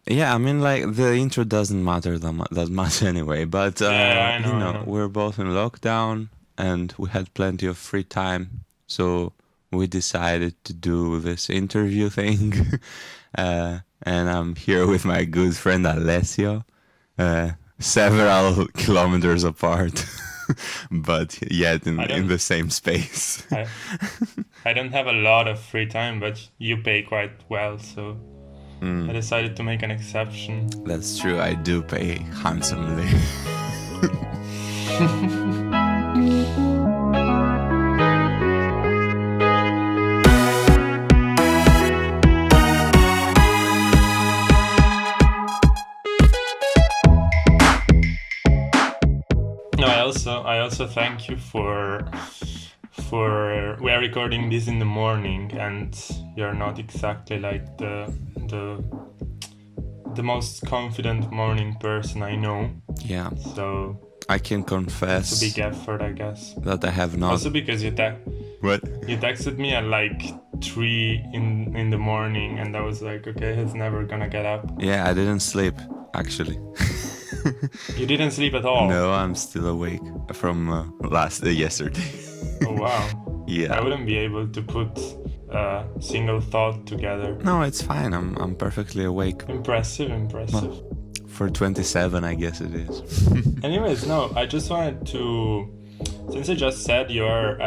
Yeah, I mean, like the intro doesn't matter that much anyway. But Yeah, I know, you I know, know. we're both in lockdown and we had plenty of free time, so we decided to do this interview thing. And I'm here with my good friend Alessio, uh, several kilometers apart, but yet I in don't the same space. I I don't have a lot of free time, but you pay quite well, so I Mm, decided to make an exception. that's true. I do pay handsomely. No, I also thank you for we are recording this in the morning, and you're not exactly like the the most confident morning person I know. Yeah, So I can it's a big confess effort, I guess. that I have not. Also because What? you texted me at like 3 in the morning, and I was like, okay, he's never gonna get up. Yeah, I didn't sleep actually. You didn't sleep at all. No, I'm still awake from last yesterday. Oh wow. I Yeah. wouldn't be able to put a single thought together. No, it's fine. I'm perfectly awake. Impressive, impressive. Well, for 27, I guess it is. Anyways, no, I just wanted to, since I just said you're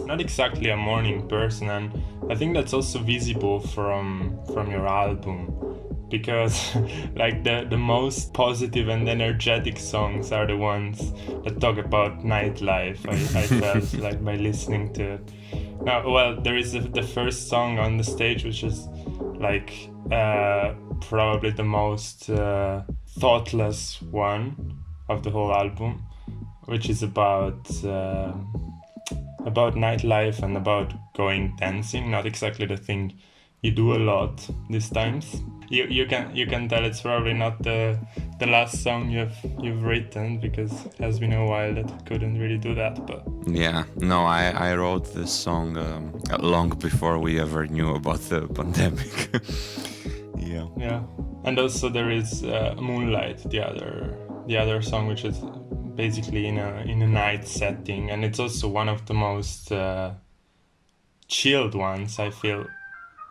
not exactly a morning person, and I think that's also visible from your album, because like the most positive and energetic songs are the ones that talk about nightlife. I felt like by listening to it. Now, well, there is the first song on the stage, which is like probably the most thoughtless one of the whole album, which is about nightlife and about going dancing. Not exactly the thing you do a lot these times. You can tell it's probably not the last song you've written, because it has been a while that I couldn't really do that. But Yeah, no, I wrote this song long before we ever knew about the pandemic. Yeah. yeah, and also there is Moonlight, the other song, which is basically in a night setting, and it's also one of the most chilled ones, I feel,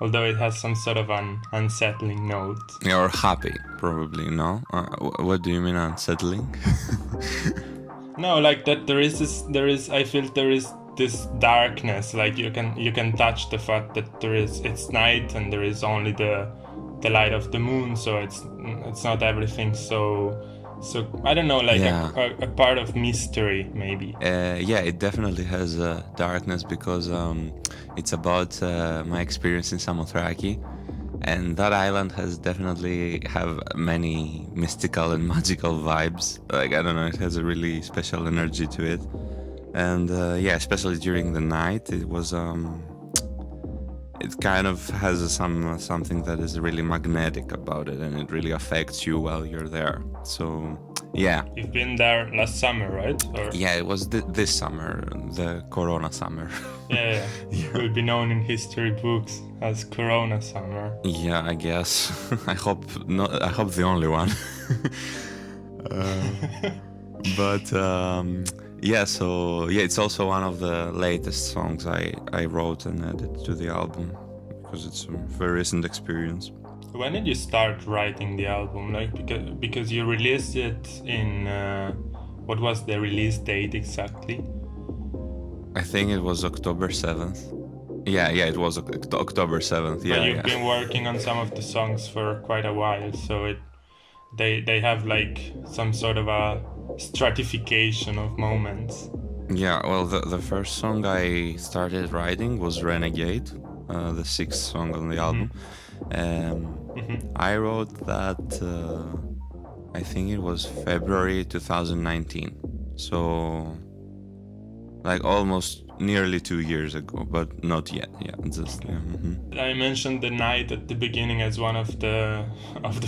although it has some sort of an unsettling note. You're happy, probably, no? What do you mean unsettling? No, like that I feel there is this darkness, like you can touch the fact that it's night and there is only the light of the moon, so it's not everything so I don't know, like Yeah. a part of mystery maybe. Yeah, it definitely has darkness because it's about my experience in Samothraki, and that island has definitely have many mystical and magical vibes. Like I don't know, it has a really special energy to it, and yeah, especially during the night, it kind of has something that is really magnetic about it, and it really affects you while you're there. So yeah. You've been there last summer, right? Or Yeah, it was this summer, the Corona summer. yeah, Yeah. will be known in history books as Corona Summer. Yeah, I guess. I hope not. I hope the only one. But yeah, so yeah, it's also one of the latest songs I wrote and added to the album because it's a very recent experience. When did you start writing the album? Like because you released it in what was the release date exactly? I think it was October 7th. Yeah, it was October 7th. Yeah, But you've yeah. been working on some of the songs for quite a while, so they have like some sort of a stratification of moments. Yeah, well, the first song I started writing was Renegade, the sixth song on the album. I wrote that, I think it was February 2019. So, like almost nearly 2 years ago, but not yet. Yeah, just, yeah. I mentioned the night at the beginning as one of the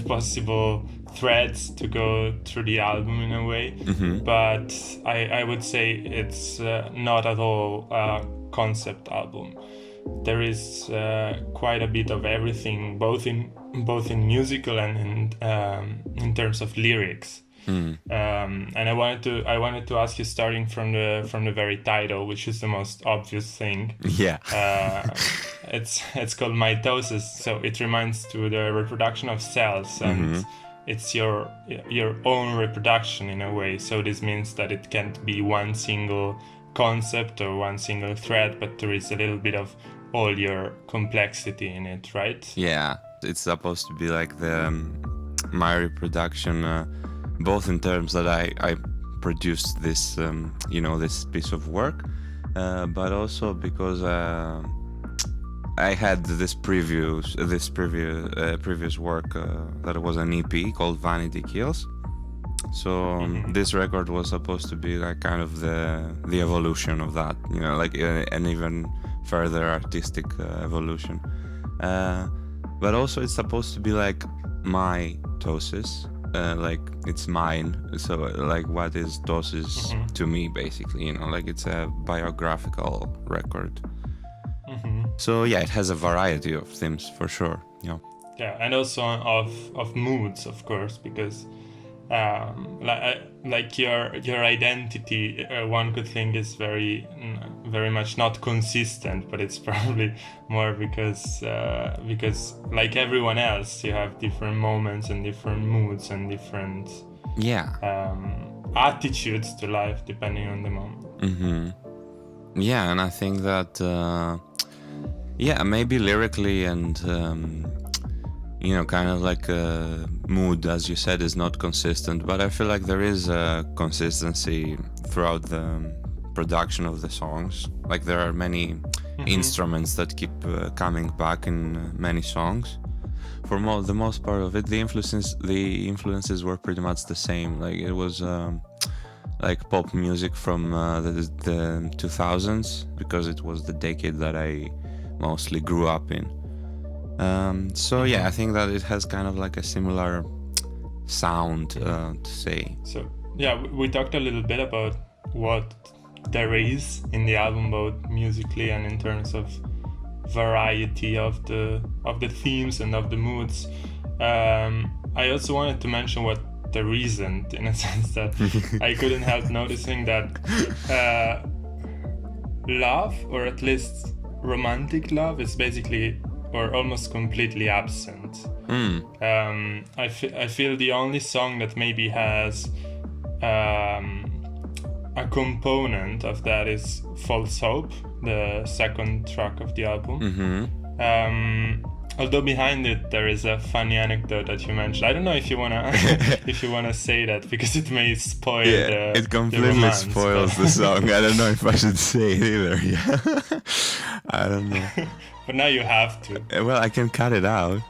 possible threads to go through the album in a way, but I would say it's not at all a concept album. there is quite a bit of everything, both in musical and in terms of lyrics. And I wanted to ask you, starting from the very title, which is the most obvious thing. Yeah. It's called mitosis, so it reminds to the reproduction of cells, and it's your own reproduction in a way. So this means that it can't be one single concept or one single thread, but there is a little bit of all your complexity in it, right? Yeah, it's supposed to be like my reproduction, both in terms that I produced this this piece of work, but also because I had this previous work that was an EP called Vanity Kills. So this record was supposed to be like kind of the evolution of that, like an even further artistic evolution. But also it's supposed to be like my mitosis, like it's mine. So like what is mitosis to me, basically, like it's a biographical record. So yeah, it has a variety of themes for sure. Yeah, and also of moods, of course, because like your identity, one could think is very much not consistent, but it's probably more because like everyone else, you have different moments and different moods and different attitudes to life depending on the moment. Yeah, and I think that maybe lyrically and kind of like mood, as you said, is not consistent, but I feel like there is a consistency throughout the production of the songs. Like there are many instruments that keep coming back in many songs. For the most part of it, the influences were pretty much the same. Like it was like pop music from the 2000s, because it was the decade that I mostly grew up in. So yeah, I think that it has kind of like a similar sound to say. So yeah, we talked a little bit about what there is in the album, both musically and in terms of variety of the themes and of the moods. I also wanted to mention what there isn't, in a sense that I couldn't help noticing that love, or at least romantic love, is basically or almost completely absent. I feel the only song that maybe has a component of that is False Hope, the second track of the album. Although behind it there is a funny anecdote that you mentioned. I don't know if you wanna say that, because it may spoil it completely romance, spoils the song. I don't know if I should say it either. Yeah, I don't know. But now you have to. Well, I can cut it out.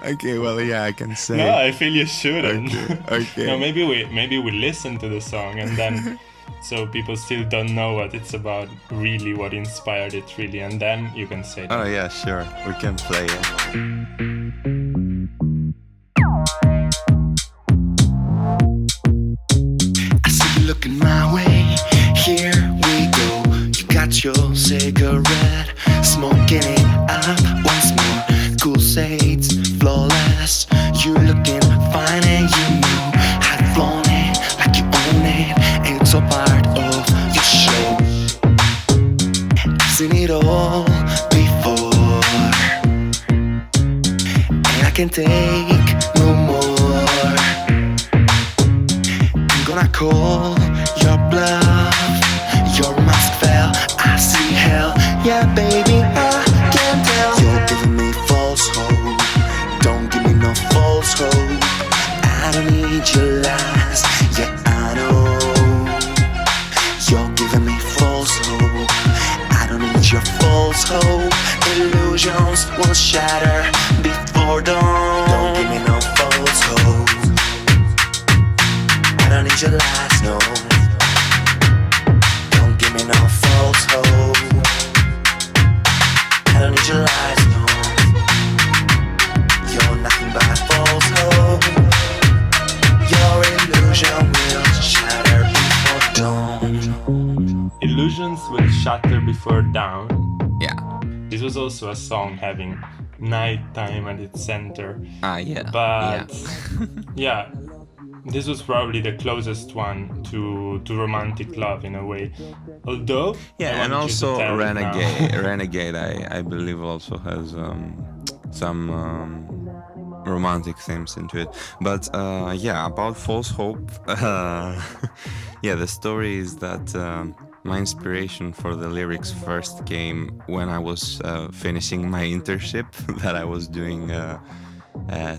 Okay, well, yeah, I can say. No, I feel you shouldn't. Okay. No, maybe we listen to the song, and then so people still don't know what it's about, really, what inspired it, really, and then you can say that. Oh yeah, sure, we can play it. I see you looking my way. Here we go. You got your cigarette, smoking it up once more. Cool shades, flawless. You looking fine, and you know I've flown it like you own it. It's all part of your show. I've seen it all before, and I can take no more. I'm gonna call your bluff. Your mask fell, I see hell. Yeah, baby, I can tell. You're giving me false hope. Don't give me no false hope. I don't need your lies. Yeah, I know. You're giving me false hope. I don't need your false hope. Illusions will shatter before dawn. Don't give me no false hope. I don't need your lies, no. No false hope. I don't need your lies, no. You're nothing but false hope. Your illusion will shatter before dawn. Illusions will shatter before before Down. Yeah. This was also a song having nighttime at its center. Yeah. But yeah, this was probably the closest one to romantic love in a way. Although and also Renegade I believe also has some romantic themes into it. But about False Hope, the story is that my inspiration for the lyrics first came when I was finishing my internship that I was doing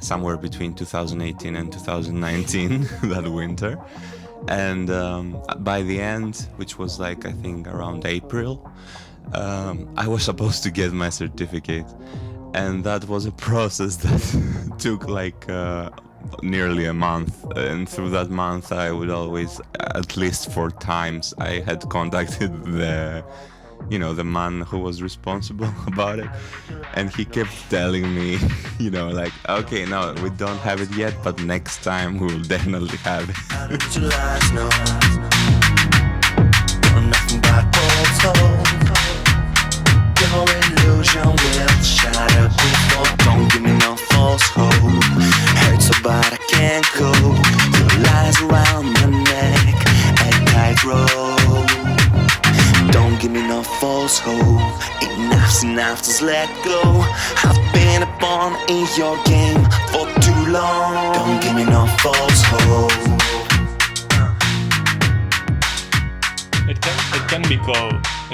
somewhere between 2018 and 2019 that winter. And by the end, which was like I think around April, I was supposed to get my certificate, and that was a process that took like nearly a month. And through that month, I would always, at least 4 times, I had contacted the man who was responsible about it, and he kept telling me, like, okay, no, we don't have it yet, but next time we will definitely have it. Nothing but your illusion will shatter before. Don't give me no false hope. Hurts so bad I can't cope. Your lies around my neck, a tightrope. Don't give me no false hope. Enough's enough, just let go. I've been a pawn in your game for too long. Don't give me no false hope. It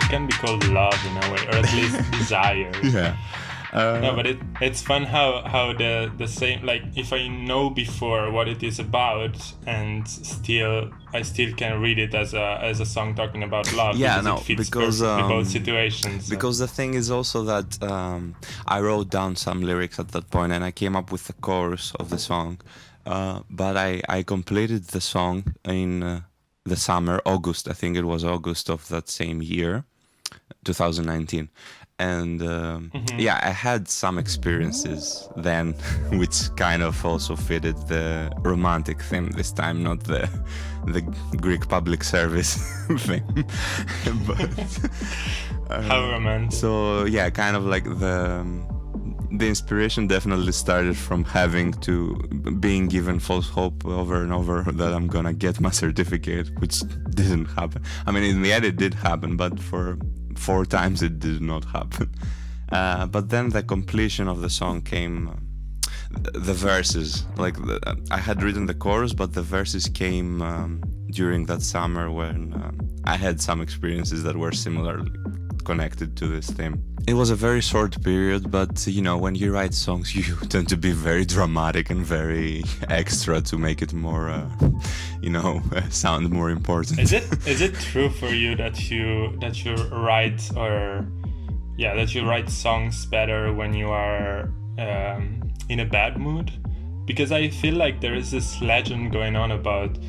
can be called love in a way, or at least desire. Yeah. No, but it's fun how the same, like, if I know before what it is about, and I still can read it as a song talking about love. Yeah, because it fits perfectly both situations. Because the thing is also that I wrote down some lyrics at that point, and I came up with the chorus of the song. But I completed the song in the summer, August. I think it was August of that same year, 2019. And I had some experiences then, which kind of also fitted the romantic theme this time, not the Greek public service thing. But how romantic! So yeah, kind of like the inspiration definitely started from being given false hope over and over that I'm gonna get my certificate, which didn't happen. I mean, in the end it did happen, but for 4 times it did not happen. But then the completion of the song came, the verses, like I had written the chorus, but the verses came during that summer when I had some experiences that were similarly connected to this theme. It was a very short period, but when you write songs, you tend to be very dramatic and very extra to make it more, sound more important. Is it true for you that you write songs better when you are in a bad mood? Because I feel like there is this legend going on about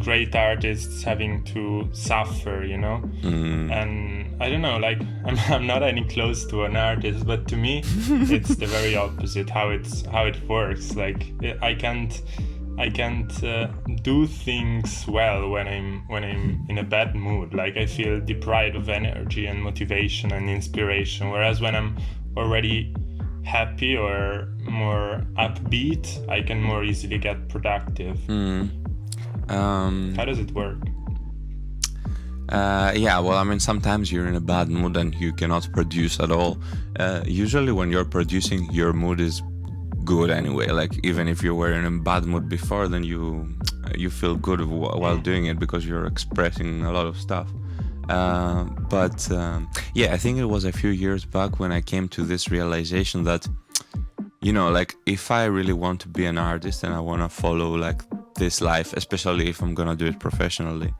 great artists having to suffer, and I don't know, like I'm not any close to an artist, but to me it's the very opposite how it works. Like I can't do things well when I'm in a bad mood. Like I feel deprived of energy and motivation and inspiration, whereas when I'm already happy or more upbeat, I can more easily get productive. How does it work? Well, I mean, sometimes you're in a bad mood and you cannot produce at all. Usually when you're producing, your mood is good anyway. Like even if you were in a bad mood before, then you feel good while doing it because you're expressing a lot of stuff. I think it was a few years back when I came to this realization that, like if I really want to be an artist and I want to follow like this life, especially if I'm gonna do it professionally,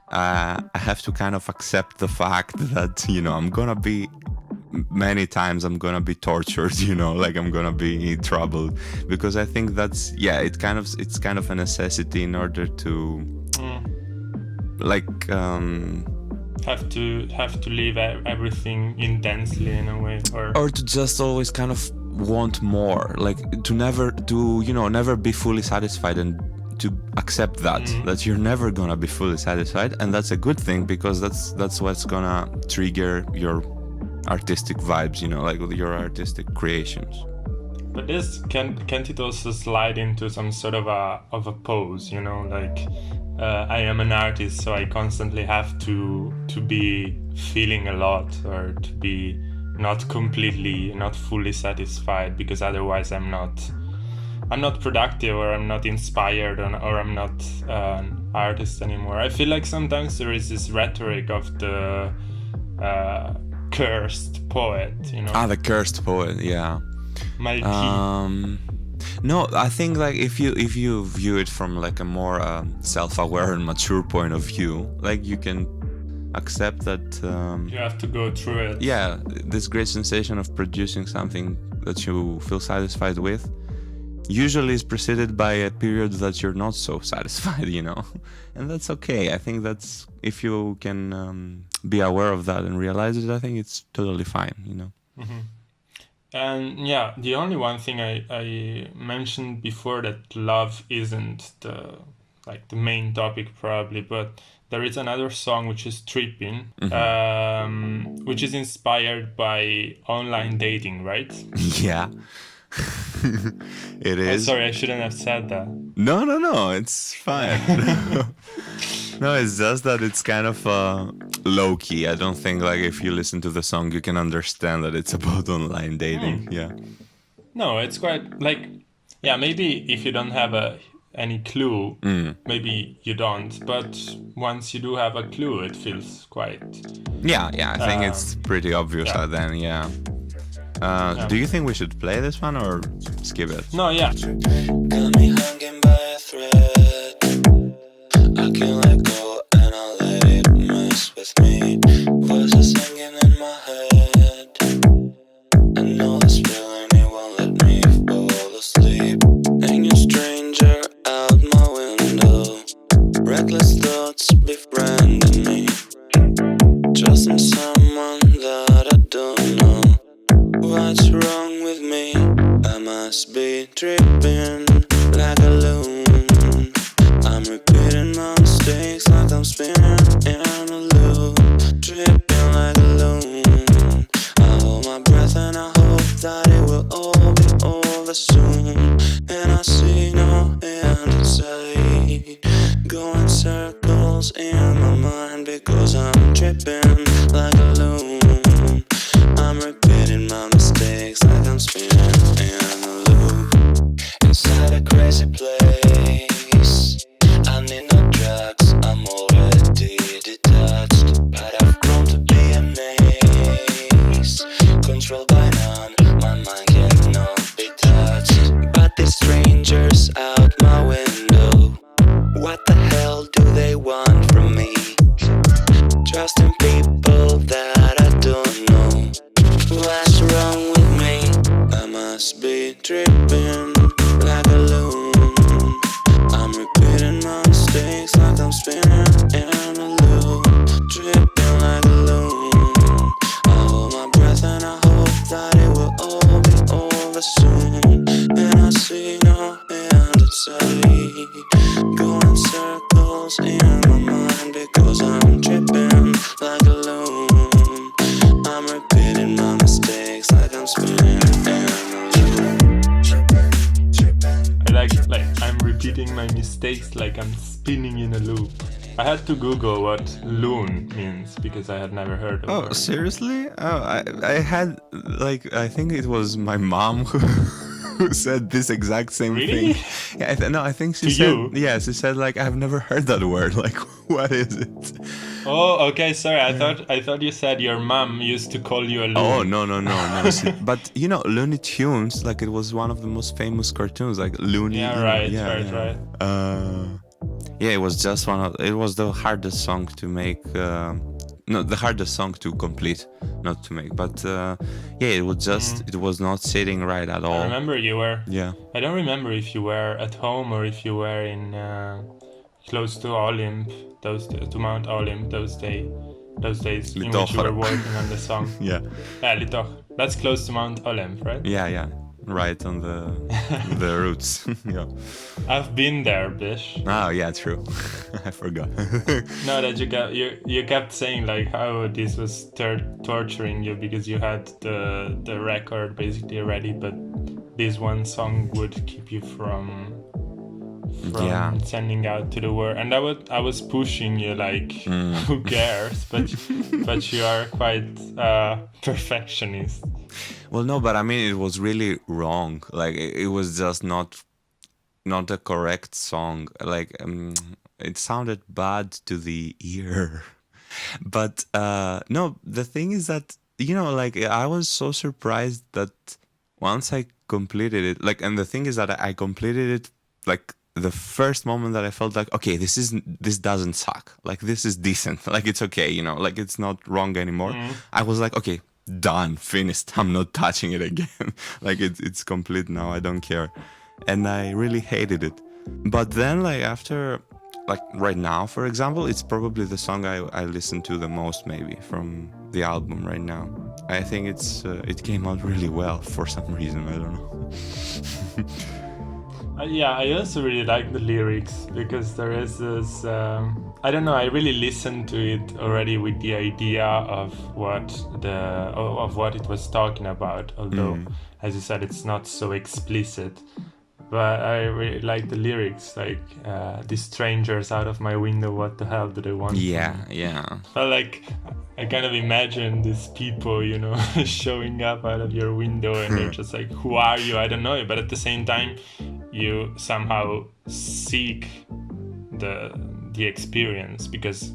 I have to kind of accept the fact that I'm gonna be tortured, like I'm gonna be troubled, because I think that's it's kind of a necessity in order to have to live everything intensely in a way, or to just always kind of want more, like to never be fully satisfied and to accept that you're never gonna be fully satisfied, and that's a good thing, because that's what's gonna trigger your artistic vibes, like your artistic creations. But this can't it also slide into some sort of a pose, like I am an artist, so I constantly have to be feeling a lot, or to be not fully satisfied, because otherwise I'm not productive, or I'm not inspired, or I'm not an artist anymore. I feel like sometimes there is this rhetoric of the cursed poet, The cursed poet, yeah. Maldito. No, I think like if you view it from like a more self-aware and mature point of view, like you can accept that you have to go through it. Yeah, this great sensation of producing something that you feel satisfied with usually is preceded by a period that you're not so satisfied, and that's okay. I think that's, if you can be aware of that and realize it, I think it's totally fine, Mm-hmm. And yeah, the only one thing I mentioned before, that love isn't the main topic probably, but there is another song which is Tripping, which is inspired by online dating, right? Yeah. It is. Oh, sorry, I shouldn't have said that. No, it's fine. No, it's just that it's kind of low key. I don't think like if you listen to the song you can understand that it's about online dating. Yeah. No, it's quite like, yeah, maybe if you don't have any clue, maybe you don't. But once you do have a clue, it feels quite. Yeah. I think it's pretty obvious then. Yeah. Do you think we should play this one or skip it? No, yeah. Got me hanging by a thread. I can't let go and I let it mess with me. Voices singing in my head. I know this feeling, it won't let me fall asleep. Ain't you stranger out my window? Reckless thoughts befriending me. Trusting someone that I don't know. What's wrong with me? I must be tripping like a loon. I'm repeating my mistakes like I'm spinning in a loop. Tripping like a loon. I hold my breath and I hope that it will all be over soon. And I see no end in sight. Going circles in my mind because I'm tripping like a loon. I'm repeating my mistakes like I'm spinning in a loop. Inside a crazy place, I need no drugs, I'm already detached. But I've grown to be a maze, controlled by none, my mind cannot be touched. But these strangers out my window, what the hell do they want from me? Trusting people that I don't know. What's wrong with me? I must be tripping like a loon. I'm repeating my mistakes like I'm spinning in a loop. Tripping like a loon. I hold my breath and I hope that it will all be over soon. And I see no end in sight. Going circles in my mind because I'm tripping like a loon. I'm repeating my mistakes like I'm spinning in a loop. I like I'm repeating my mistakes like I'm spinning in a loop. I had to Google what loon means because I had never heard of it. Oh, seriously? Oh, I had like, I think it was my mom who said this exact same Really? thing. Yeah, I think she To said. you? Yeah, she said like, I've never heard that word. Like, what is it? Oh, okay, sorry. I thought you said your mom used to call you a loon. Oh, no. But Looney Tunes, like it was one of the most famous cartoons, like Looney. Yeah, right. Yeah, it was just it was the hardest song to make. No, the hardest song to complete, not to make. But yeah, it was just, it was not sitting right at all. I remember you were. Yeah. I don't remember if you were at home or if you were in close to Olymp, to Mount Olymp those days in which you were working on the song. Yeah. Yeah, Litoch. That's close to Mount Olymp, right? Yeah. right on the roots. Yeah. I've been there, Bish. Oh yeah, true. I forgot. No, that you kept saying like how this was torturing you because you had the record basically ready, but this one song would keep you from Yeah. sending out to the world. And I was pushing you like who cares? But you are quite perfectionist. Well, no, but I mean, it was really wrong. Like, it was just not a correct song. Like, it sounded bad to the ear. But no, the thing is that, like, I was so surprised that once I completed it, like, and the thing is that I completed it like the first moment that I felt like, okay, this doesn't suck. Like, this is decent. Like, it's okay, like, it's not wrong anymore. I was like, okay, done, finished. I'm not touching it again. Like, it's complete now. I don't care. And I really hated it. But then, like, after, like, right now, for example, it's probably the song I listen to the most, maybe, from the album right now. I think it came out really well for some reason. I don't know. Yeah, I also really like the lyrics because there is this. I don't know. I really listened to it already with the idea of what it was talking about. Although, as you said, it's not so explicit. But I really like the lyrics, like these strangers out of my window. What the hell do they want? Yeah, yeah. But like, I kind of imagine these people, showing up out of your window, and they're just like, "Who are you? I don't know you." But at the same time, you somehow seek the experience because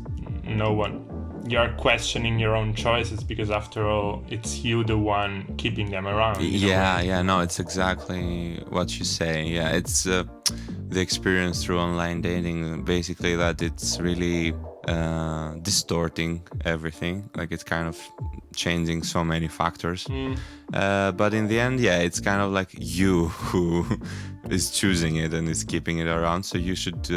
you're questioning your own choices because after all it's you the one keeping them around. No, it's exactly what you say. Yeah, it's the experience through online dating, basically, that it's really distorting everything. Like, it's kind of changing so many factors, but in the end, yeah, it's kind of like you who is choosing it and is keeping it around, so you should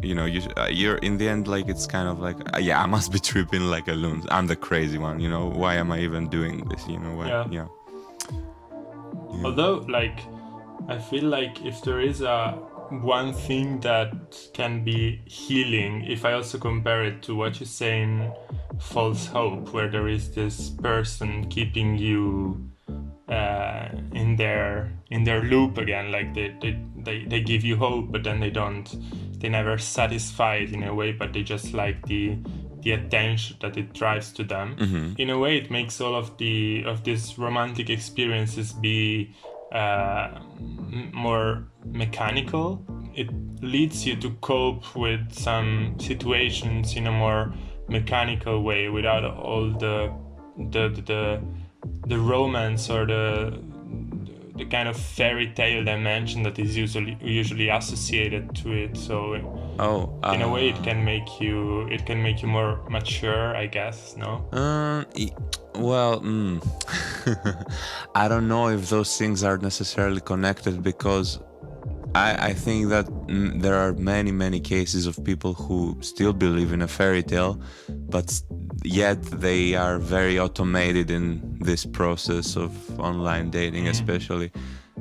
you're in the end, like, it's kind of like, I must be tripping like a loon. I'm the crazy one, why am I even doing this, why? Yeah. Although, like, I feel like if there is one thing that can be healing, if I also compare it to what you say in False Hope, where there is this person keeping you in their loop again, like they give you hope, but then they never satisfy it in a way, but they just like the attention that it drives to them. In a way, it makes all of these romantic experiences be more mechanical. It leads you to cope with some situations in a more mechanical way without all the romance or the kind of fairy tale dimension that is usually associated to it. So in a way, it can make you more mature, I guess. No. Well, I don't know if those things are necessarily connected, because I think that there are many cases of people who still believe in a fairy tale, but yet they are very automated in this process of online dating, especially.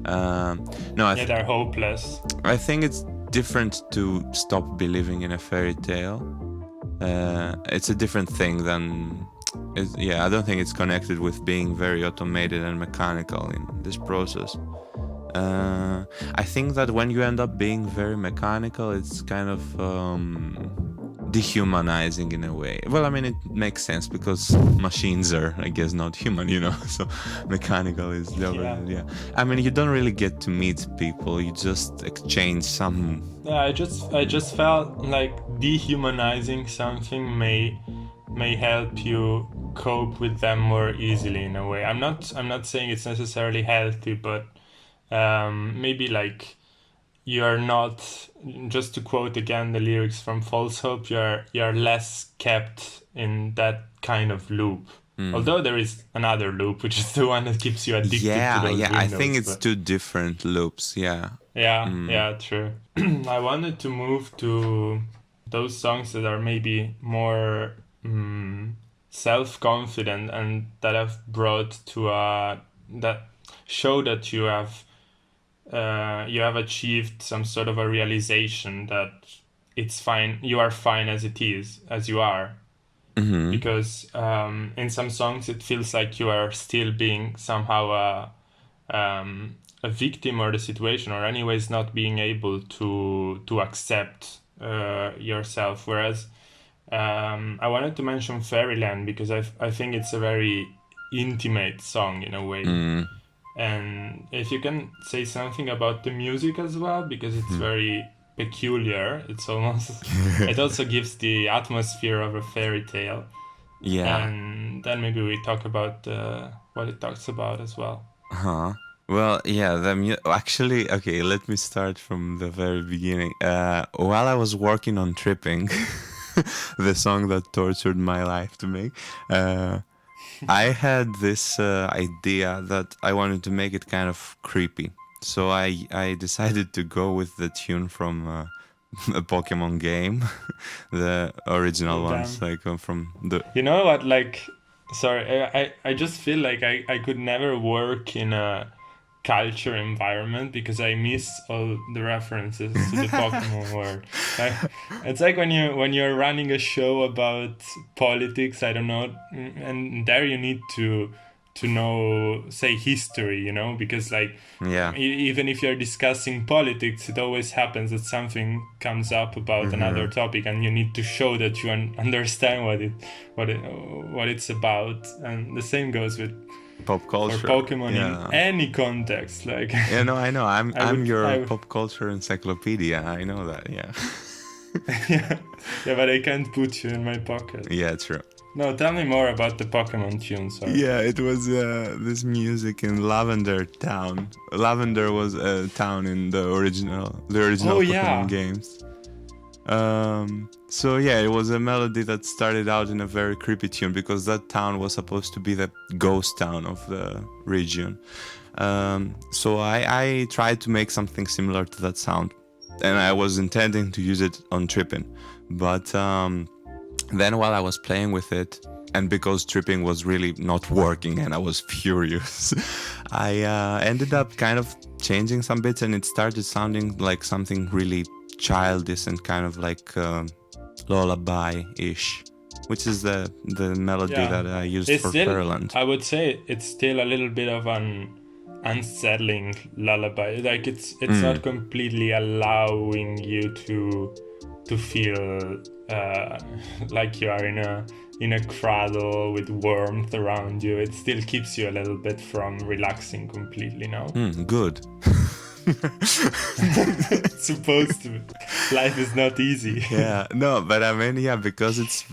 They're hopeless. I think it's different to stop believing in a fairy tale. It's a different thing than... I don't think it's connected with being very automated and mechanical in this process. I think that when you end up being very mechanical, it's kind of dehumanizing in a way. Well, I mean, it makes sense because machines are, I guess, not human, so mechanical is the other. Yeah. I mean, you don't really get to meet people, you just exchange some... Yeah, I just felt like dehumanizing something may help you cope with them more easily in a way. I'm not saying it's necessarily healthy, but maybe like you're not, just to quote again the lyrics from False Hope, you're less kept in that kind of loop. Although there is another loop, which is the one that keeps you addicted to those windows. I think it's two different loops. Yeah, true. I wanted to move to those songs that are maybe more self-confident and that have brought to that show that you have achieved some sort of a realization that it's fine, you are fine as it is, as you are. Because in some songs it feels like you are still being somehow a victim of the situation, or anyways not being able to accept yourself. Whereas I wanted to mention Fairyland because I think it's a very intimate song in a way. And if you can say something about the music as well, because it's very peculiar. It's almost it also gives the atmosphere of a fairy tale. Yeah. And then maybe we talk about what it talks about as well. Well, yeah, actually, okay, let me start from the very beginning. While I was working on Tripping, the song that tortured my life to make, I had this idea that I wanted to make it kind of creepy. So I decided to go with the tune from a Pokemon game, the original ones, like from the... You know what, like, sorry, I just feel like I could never work in a culture environment because I miss all the references to the Pokemon world. It's like when you're running a show about politics, I don't know, and there you need to know, say, history, you know, because like even if you're discussing politics, it always happens that something comes up about another topic, and you need to show that you understand what it's about. And the same goes with pop culture for Pokemon in any context. Like I know. I'm your pop culture encyclopedia. I know that. Yeah, but I can't put you in my pocket. Yeah, true. No, tell me more about the Pokemon tune. Sorry. Yeah, it was this music in Lavender Town. Lavender was a town in the original Pokemon games. So yeah, it was a melody that started out in a very creepy tune because that town was supposed to be the ghost town of the region. So I tried to make something similar to that sound, and I was intending to use it on Tripping, but then while I was playing with it, and because Tripping was really not working and I was furious, I ended up kind of changing some bits, and it started sounding like something really childish and kind of like lullaby-ish, which is the melody that I used for Fairyland. I would say it's still a little bit of an unsettling lullaby. Like it's not completely allowing you to feel like you are in a cradle with warmth around you. It still keeps you a little bit from relaxing completely now. Good. It's supposed to be. Life is not easy. Yeah, no, but I mean, yeah, because it's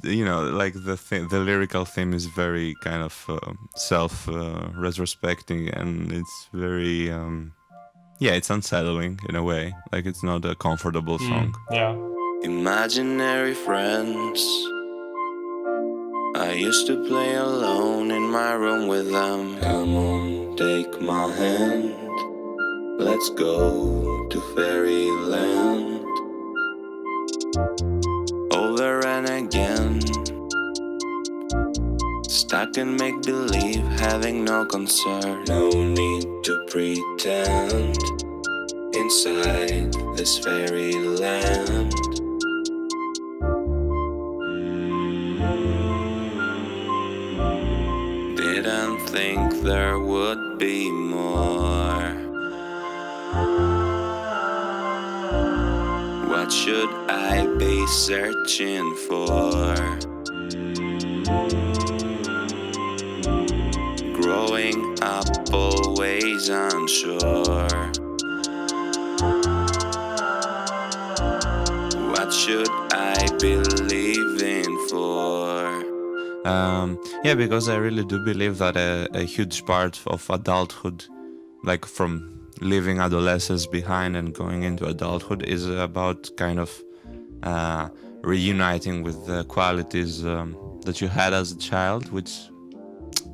you know, like the lyrical theme is very kind of self retrospecting, and it's very it's unsettling in a way. Like it's not a comfortable song. Yeah. Imaginary friends, I used to play alone in my room with them. Come on, take my hand, let's go to fairyland. Over and again, stuck in make-believe, having no concern. No need to pretend inside this fairyland. Didn't think there would be more. What should I be searching for? Growing up always unsure. What should I be living for? Yeah, because I really do believe that a huge part of adulthood, like from leaving adolescence behind and going into adulthood, is about kind of reuniting with the qualities that you had as a child, which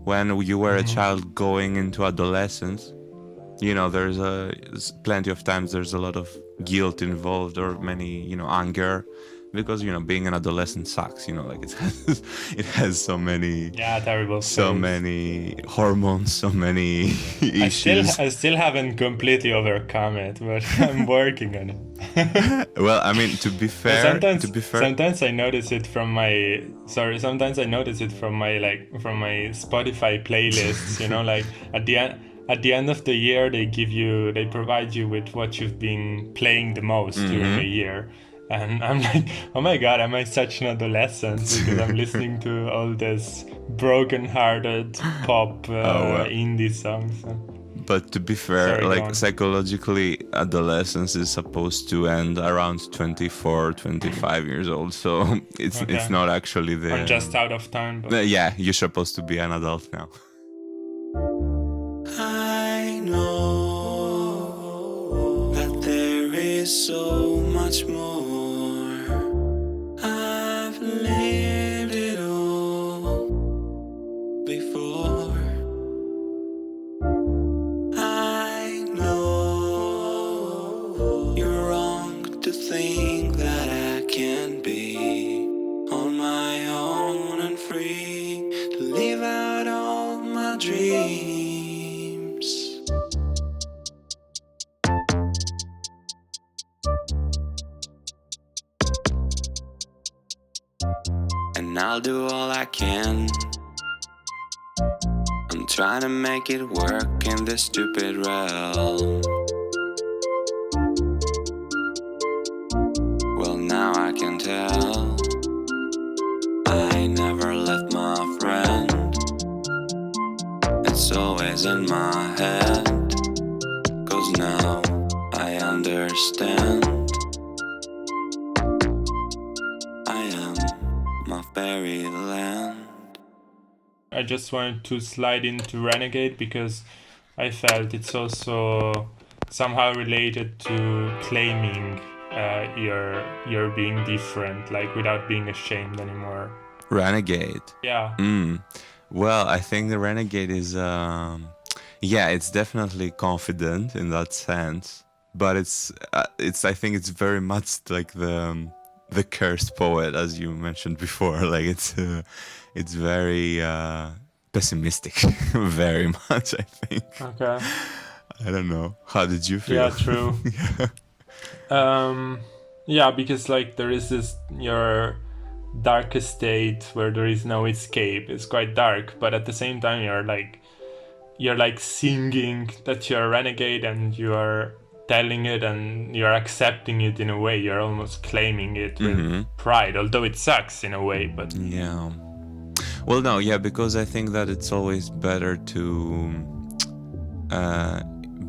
when you were a child going into adolescence, you know, there's plenty of times there's a lot of guilt involved, or many, you know, anger, because being an adolescent sucks. Like it has so many terrible phase. hormones, so many issues. I still haven't completely overcome it, but I'm working on it. Well, I mean, to be fair, sometimes I notice it from my sometimes I notice it from my Spotify playlists. Like at the end of the year, they provide you with what you've been playing the most during the year. And I'm like, oh my god, am I such an adolescent? Because I'm listening to all this broken-hearted pop indie songs. But to be fair, Sorry, go on. psychologically, adolescence is supposed to end around 24, 25 years old. So it's not actually the... I'm just out of time. But... yeah, you're supposed to be an adult now. I know that there is so much more. I've lived it all before. I know you're wrong to think that I can be on my own and free to live out all my dreams. And I'll do all I can. I'm trying to make it work in this stupid realm. Well, now I can tell I never left my friend. It's always in my head, 'cause now I understand. I am my fairyland. I just wanted to slide into Renegade because I felt it's also somehow related to claiming you're being different, like without being ashamed anymore. Renegade. Yeah. Well, I think the Renegade is, it's definitely confident in that sense, but it's I think it's very much like the cursed poet, as you mentioned before. Like it's very pessimistic, very much, I think. Okay. I don't know. How did you feel? Yeah, true. Because like there is your darkest state where there is no escape. It's quite dark, but at the same time you're like singing that you're a renegade and you are telling it and you're accepting it in a way. You're almost claiming it with pride, although it sucks in a way, but yeah. Well, no, yeah, because I think that it's always better to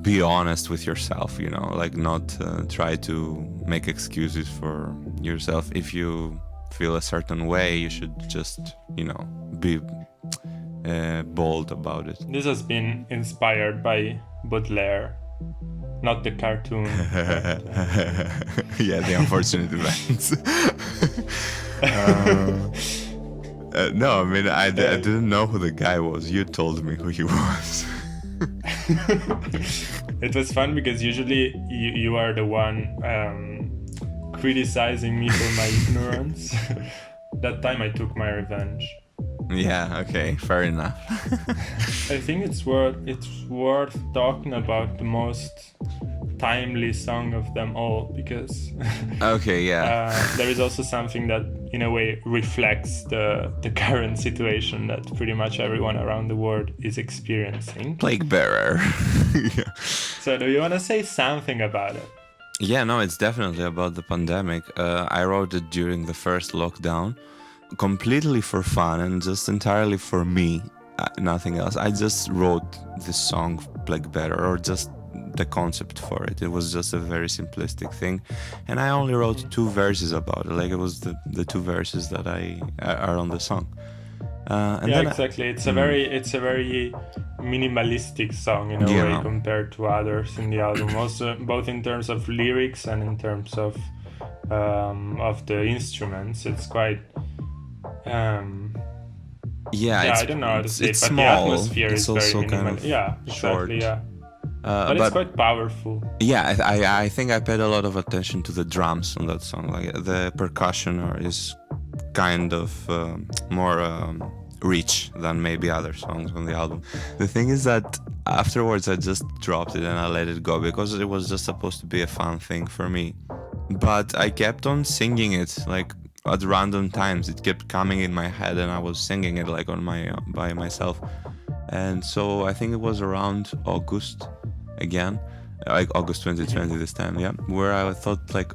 be honest with yourself, like not try to make excuses for yourself. If you feel a certain way, you should just, be bold about it. This has been inspired by Baudelaire, not the cartoon. Yeah, the unfortunate events. No, I mean, I didn't know who the guy was. You told me who he was. It was fun because usually you are the one criticizing me for my ignorance. That time I took my revenge. Yeah, okay, fair enough. I think it's worth talking about the most timely song of them all because okay, yeah. There is also something that in a way reflects the current situation that pretty much everyone around the world is experiencing. Plague Bearer. Yeah. So do you want to say something about it? Yeah, no, it's definitely about the pandemic. I wrote it during the first lockdown, completely for fun and just entirely for me, nothing else. I just wrote this song, Plague Bearer, or just the concept for it. It was just a very simplistic thing, and I only wrote 2 verses about it. Like it was the 2 verses that are on the song. Exactly. It's a very minimalistic song in a way compared to others in the album. Also, both in terms of lyrics and in terms of the instruments. It's quite. I don't know how to say it, but small. the atmosphere it's is also very minimal. kind of Yeah, exactly. short. Yeah. But it's quite powerful. Yeah, I think I paid a lot of attention to the drums on that song. Like the percussion is kind of more rich than maybe other songs on the album. The thing is that afterwards I just dropped it and I let it go because it was just supposed to be a fun thing for me. But I kept on singing it like at random times. It kept coming in my head and I was singing it like on my by myself. And so I think it was around August again, like August 2020 this time, yeah, where I thought like,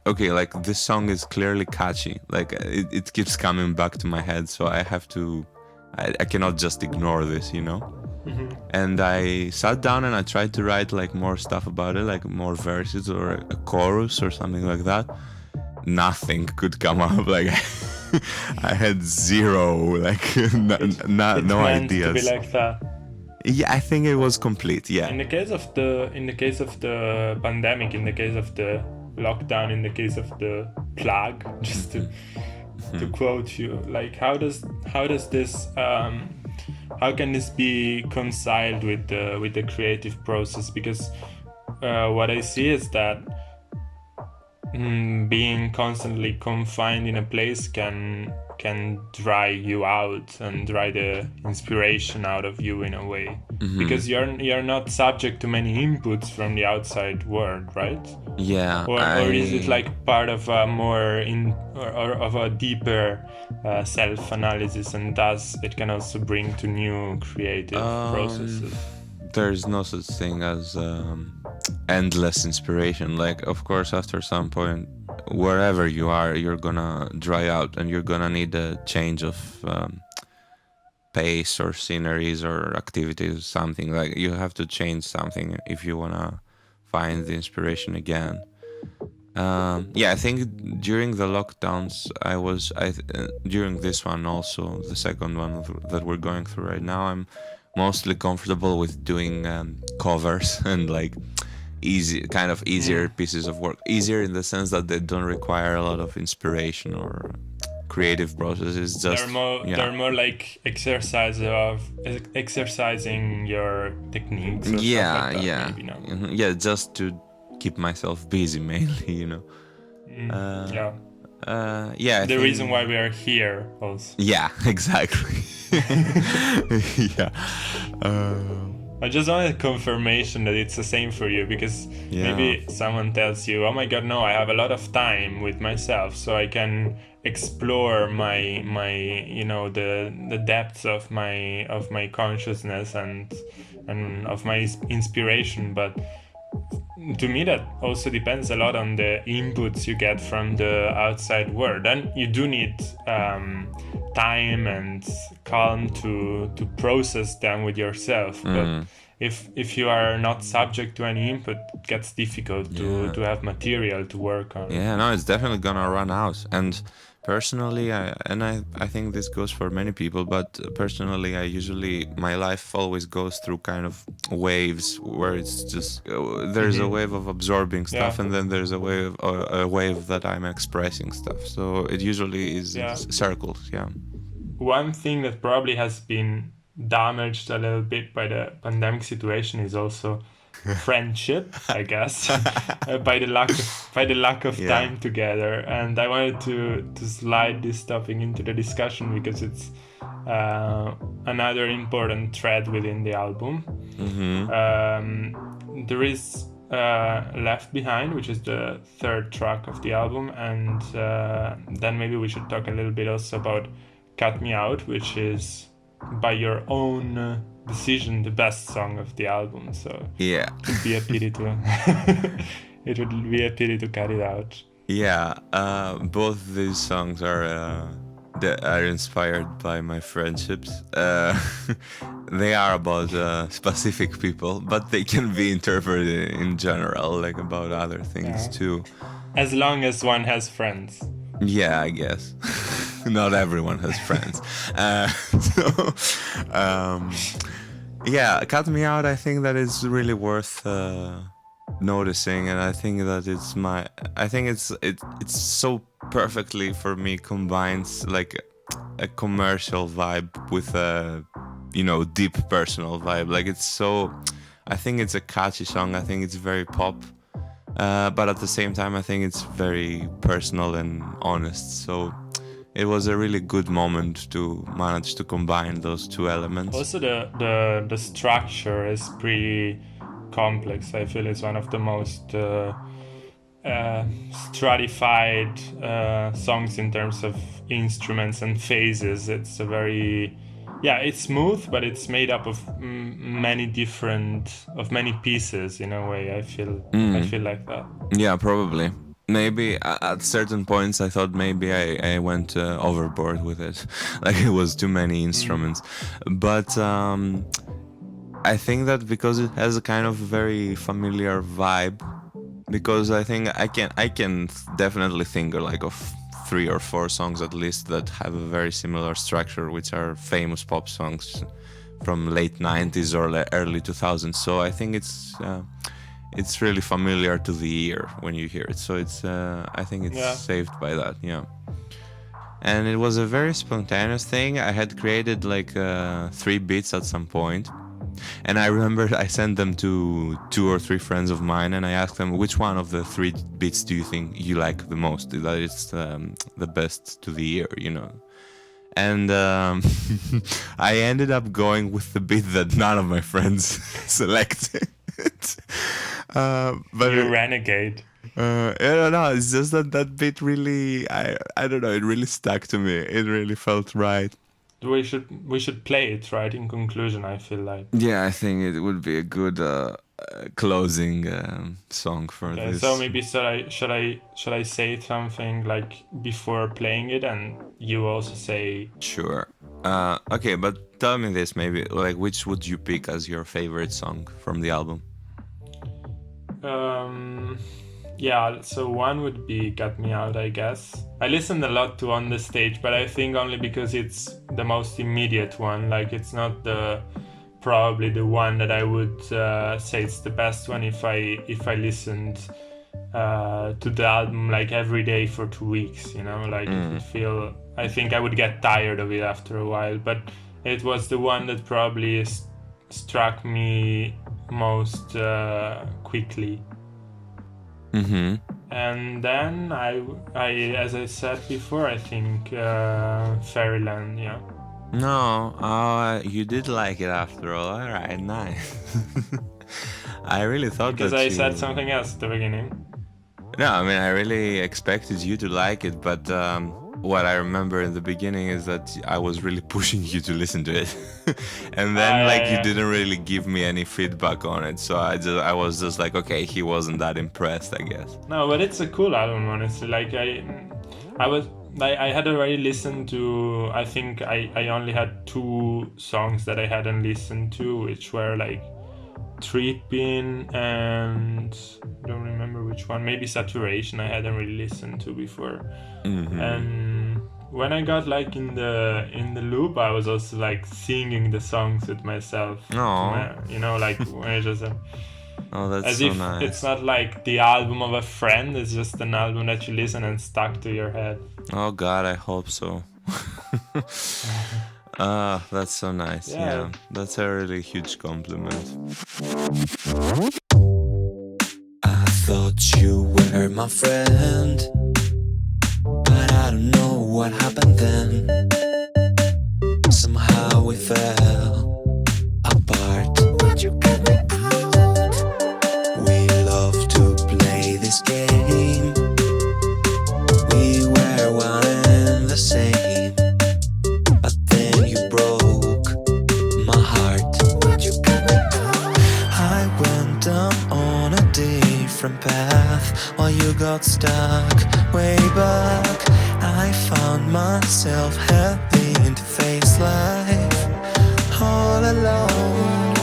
okay, like this song is clearly catchy, like it keeps coming back to my head, so I have to, I cannot just ignore this, you know. And I sat down and I tried to write like more stuff about it, like more verses or a chorus or something like that. Nothing could come up. Like I had zero, like no ideas. To be like that. Yeah, I think it was complete. Yeah. In the case of the pandemic, in the case of the lockdown, in the case of the plague, just to quote you, like how does this how can this be reconciled with the creative process? Because what I see is that being constantly confined in a place can dry you out and dry the inspiration out of you in a way, because you're not subject to many inputs from the outside world, right? Yeah. Or is it like part of a more or of a deeper self-analysis, and thus it can also bring to new creative processes? There's no such thing as endless inspiration. Like, of course, after some point, wherever you are, you're gonna dry out and you're gonna need a change of pace or sceneries or activities, something. Like you have to change something if you wanna find the inspiration again. Yeah, I think during the lockdowns, during this one also, the second one that we're going through right now, I'm mostly comfortable with doing covers and like easier pieces of work. Easier in the sense that they don't require a lot of inspiration or creative processes. Just they're more like exercising your techniques. Or stuff like that, yeah, maybe, no? Yeah. Just to keep myself busy mainly, you know. Yeah. Yeah. The reason why we are here also. Yeah, exactly. Yeah. I just wanted confirmation that it's the same for you, because maybe someone tells you, oh my god, no, I have a lot of time with myself, so I can explore my you know, the depths of my consciousness and of my inspiration. But to me that also depends a lot on the inputs you get from the outside world, and you do need time and calm to process them with yourself. But if you are not subject to any input, it gets difficult to have material to work on. Yeah, no, it's definitely gonna run out. And personally, I think this goes for many people, but personally, my life always goes through kind of waves where it's just there's a wave of absorbing stuff, and then there's a wave that I'm expressing stuff. So it usually is circles. Yeah. One thing that probably has been damaged a little bit by the pandemic situation is also friendship, I guess, by the lack of time together. And I wanted to slide this topic into the discussion because it's another important thread within the album. There is Left Behind, which is the third track of the album, and then maybe we should talk a little bit also about Cut Me Out, which is by your own decision the best song of the album. So yeah, it would be a pity to cut it out. Yeah, both these songs are inspired by my friendships. They are about specific people, but they can be interpreted in general, like about other things too. As long as one has friends. Yeah, I guess. Not everyone has friends. Yeah, Cut Me Out, I think that is really worth noticing, and I think that it's so perfectly for me combines like a commercial vibe with a deep personal vibe. Like it's so, I think it's a catchy song. I think it's very pop. But at the same time, I think it's very personal and honest. So it was a really good moment to manage to combine those two elements. Also, the structure is pretty complex. I feel it's one of the most stratified songs in terms of instruments and phases. It's a very it's smooth, but it's made up of many pieces in a way. I feel like that. Yeah, probably. Maybe at certain points I thought maybe I went overboard with it, like it was too many instruments. But I think that because it has a kind of very familiar vibe, because I think I can definitely think like of 3 or 4 songs at least that have a very similar structure, which are famous pop songs from late 90s or early 2000s. So I think it's really familiar to the ear when you hear it. So it's I think it's saved by that. Yeah. And it was a very spontaneous thing. I had created like 3 beats at some point. And I remember I sent them to 2 or 3 friends of mine, and I asked them, which one of the 3 beats do you think you like the most? That it's the best to the ear, you know? And I ended up going with the beat that none of my friends selected. But you renegade. I don't know. It's just that beat really, I don't know. It really stuck to me. It really felt right. We should play it, right? In conclusion, I feel like. Yeah, I think it would be a good closing song for this. So maybe should I say something like before playing it, and you also say. Sure. Okay, but tell me this maybe, like, which would you pick as your favorite song from the album? Yeah, so one would be Got Me Out, I guess. I listened a lot to On the Stage, but I think only because it's the most immediate one. Like, it's not probably the one that I would say it's the best one if I listened to the album like every day for 2 weeks, you know? Like, I think I would get tired of it after a while, but it was the one that probably struck me most quickly. Mm-hmm. And then I as I said before, I think Fairyland. Yeah. No, you did like it after all. All right, nice. I really thought because that I said something else at the beginning. No, I mean I really expected you to like it, but what I remember in the beginning is that I was really pushing you to listen to it, and then you didn't really give me any feedback on it. So I was just like, okay, he wasn't that impressed, I guess. No, but it's a cool album, honestly. Like I had already listened to. I think I only had 2 songs that I hadn't listened to, which were like Tripping and I don't remember which one. Maybe Saturation. I hadn't really listened to before. Mm-hmm. And when I got like in the loop, I was also like singing the songs with myself. You know, like when I just that's as so if nice. It's not like the album of a friend. It's just an album that you listen and stuck to your head. Oh God, I hope so. That's so nice. Yeah, that's a really huge compliment. I thought you were my friend, but I don't know what happened then. Somehow we fell apart. But you got me out. We love to play this game. We were one and the same, but then you broke my heart. But you got me out. I went down on a different path while you got stuck way back. I found myself having to face life all alone.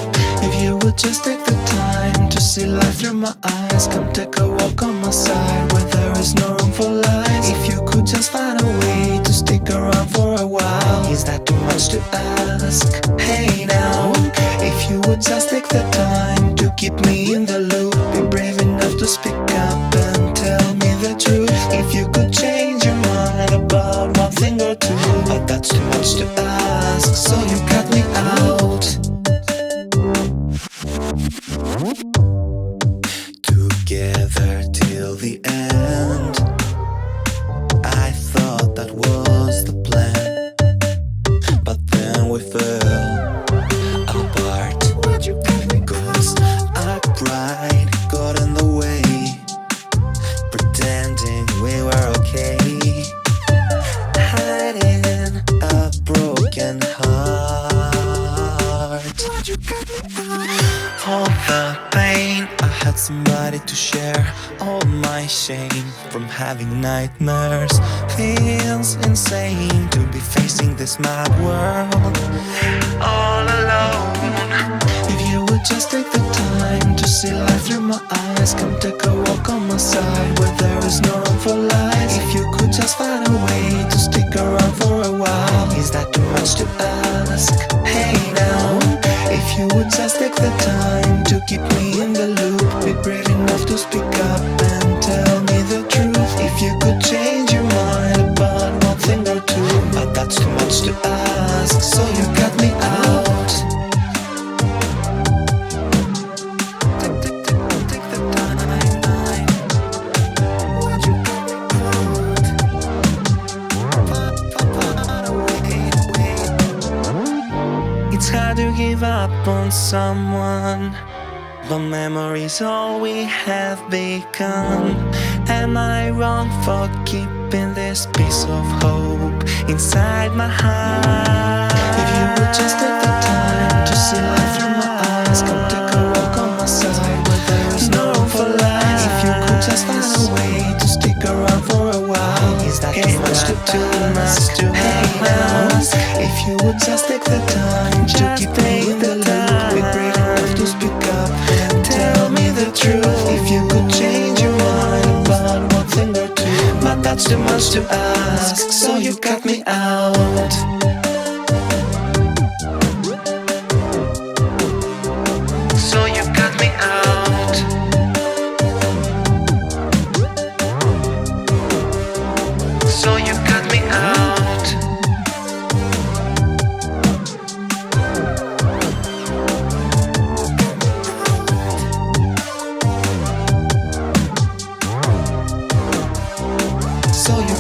If you would just take the time to see life through my eyes, come take a walk on my side where there is no room for lies. If you could just find a way to stick around for a while, is that too much to ask? Hey now, if you would just take the time to keep me in the loop, be brave enough to speak up and tell me the truth. If you could change your mind about one thing or two, but that's too much to ask, so you cut me out. till the end. I thought that was the plan, but then we fell apart. Cause our pride got in the way, pretending we were okay, hiding a broken heart. All the pain, I had somebody to share. All my shame from having nightmares. Feels insane to be facing this mad world all alone. If you would just take the time to see life through my eyes, come take a walk on my side where there is no room for lies. If you could just find a way to stick around for a while, is that too much to ask? Hey now, if you would just take the time to keep me in the loop, be brave enough to speak up and tell me the truth. If you could change your mind about one thing or two, but that's too much to ask, so you cut me out. Take the time. Would you cut me out? It's hard to give up on someone, but memory's all we have become. Am I wrong for keeping this piece of hope inside my heart? If you would just take the time to see life through my eyes, come take a walk on my side where there is no room for lies. If you could just find a way to stick around for a while, is that too much to ask? Hey now, if you would just take the time to keep me in the loop, be brave enough to speak up and tell me the truth. If you could change your mind about one thing or two, but that's too much to ask, so you cut me out. So you cut me out. So you cut me out. So you